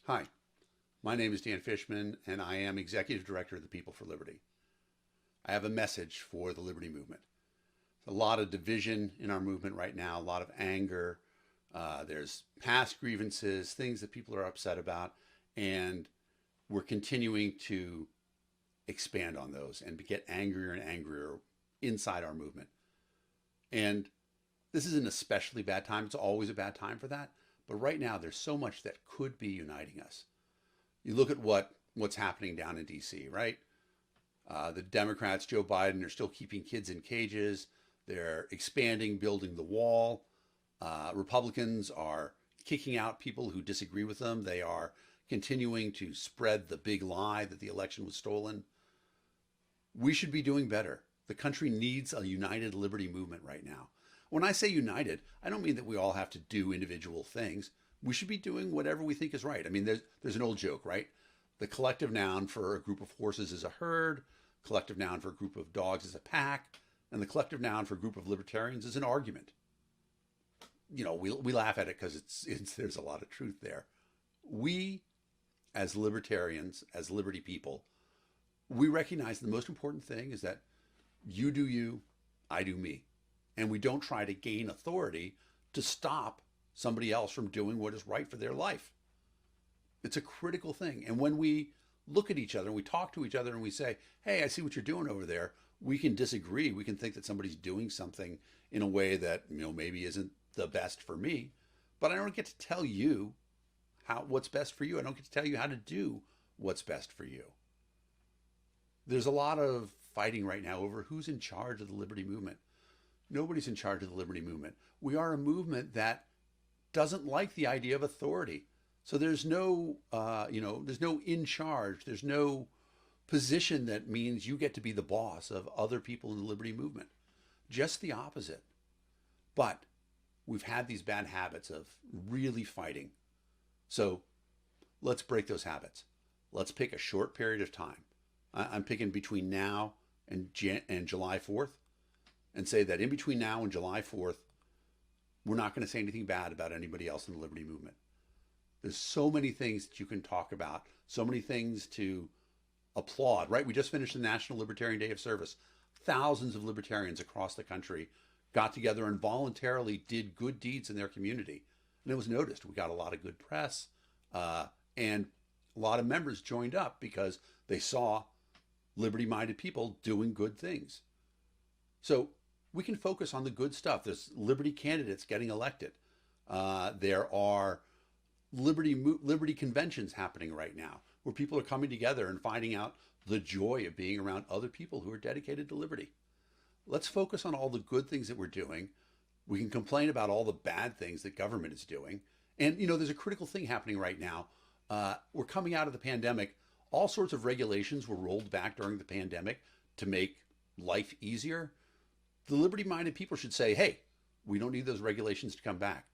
Hi, my name is Dan Fishman, and I am Executive Director of the People for Liberty. I have a message for the Liberty Movement. There's a lot of division in our movement right now, a lot of anger. There's past grievances, things that people are upset about, and we're continuing to expand on those and get angrier and angrier inside our movement. And this is an especially bad time. It's always a bad time for that. But right now, there's so much that could be uniting us. You look at what's happening down in D.C., right? The Democrats, Joe Biden, are still keeping kids in cages. They're expanding, building the wall. Republicans are kicking out people who disagree with them. They are continuing to spread the big lie that the election was stolen. We should be doing better. The country needs a united liberty movement right now. When I say united, I don't mean that we all have to do individual things. We should be doing whatever we think is right. I mean, there's an old joke, right? The collective noun for a group of horses is a herd, collective noun for a group of dogs is a pack, and the collective noun for a group of libertarians is an argument. You know, we laugh at it because there's a lot of truth there. We, as libertarians, as liberty people, we recognize the most important thing is that you do you, I do me. And we don't try to gain authority to stop somebody else from doing what is right for their life. It's a critical thing. And when we look at each other and we talk to each other and we say, hey, I see what you're doing over there, we can disagree. We can think that somebody's doing something in a way that, maybe isn't the best for me, but I don't get to tell you what's best for you. I don't get to tell you how to do what's best for you. There's a lot of fighting right now over who's in charge of the liberty movement. Nobody's in charge of the liberty movement. We are a movement that doesn't like the idea of authority. So there's no, there's no in charge. There's no position that means you get to be the boss of other people in the liberty movement. Just the opposite. But we've had these bad habits of really fighting. So let's break those habits. Let's pick a short period of time. I'm picking between now and July 4th. And say that in between now and July 4th, we're not going to say anything bad about anybody else in the liberty movement. There's so many things that you can talk about, so many things to applaud, right? We just finished the National Libertarian Day of Service. Thousands of libertarians across the country got together and voluntarily did good deeds in their community. And it was noticed. We got a lot of good press, and a lot of members joined up because they saw liberty-minded people doing good things. So we can focus on the good stuff. There's liberty candidates getting elected. There are liberty conventions happening right now where people are coming together and finding out the joy of being around other people who are dedicated to liberty. Let's focus on all the good things that we're doing. We can complain about all the bad things that government is doing. And, there's a critical thing happening right now. We're coming out of the pandemic. All sorts of regulations were rolled back during the pandemic to make life easier. The liberty-minded people should say, hey, we don't need those regulations to come back,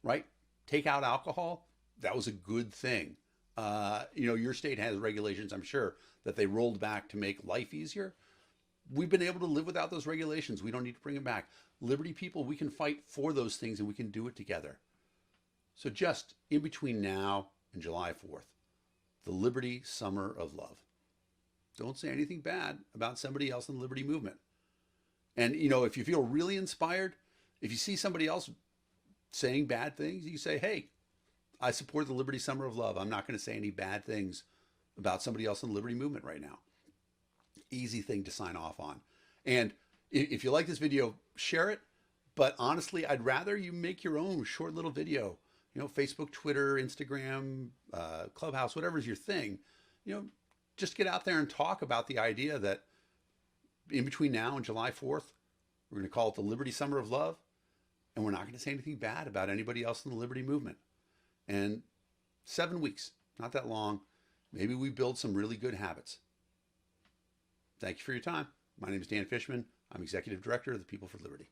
right? Take out alcohol. That was a good thing. Your state has regulations, I'm sure, that they rolled back to make life easier. We've been able to live without those regulations. We don't need to bring them back. Liberty people, we can fight for those things and we can do it together. So just in between now and July 4th, the Liberty Summer of Love. Don't say anything bad about somebody else in the liberty movement. And, if you feel really inspired, if you see somebody else saying bad things, you say, hey, I support the Liberty Summer of Love. I'm not going to say any bad things about somebody else in the liberty movement right now. Easy thing to sign off on. And if you like this video, share it. But honestly, I'd rather you make your own short little video. Facebook, Twitter, Instagram, Clubhouse, whatever's your thing. Just get out there and talk about the idea that in between now and July 4th, we're going to call it the Liberty Summer of Love, and we're not going to say anything bad about anybody else in the liberty movement. And 7 weeks, not that long, maybe we build some really good habits. Thank you for your time. My name is Dan Fishman. I'm Executive Director of the People for Liberty.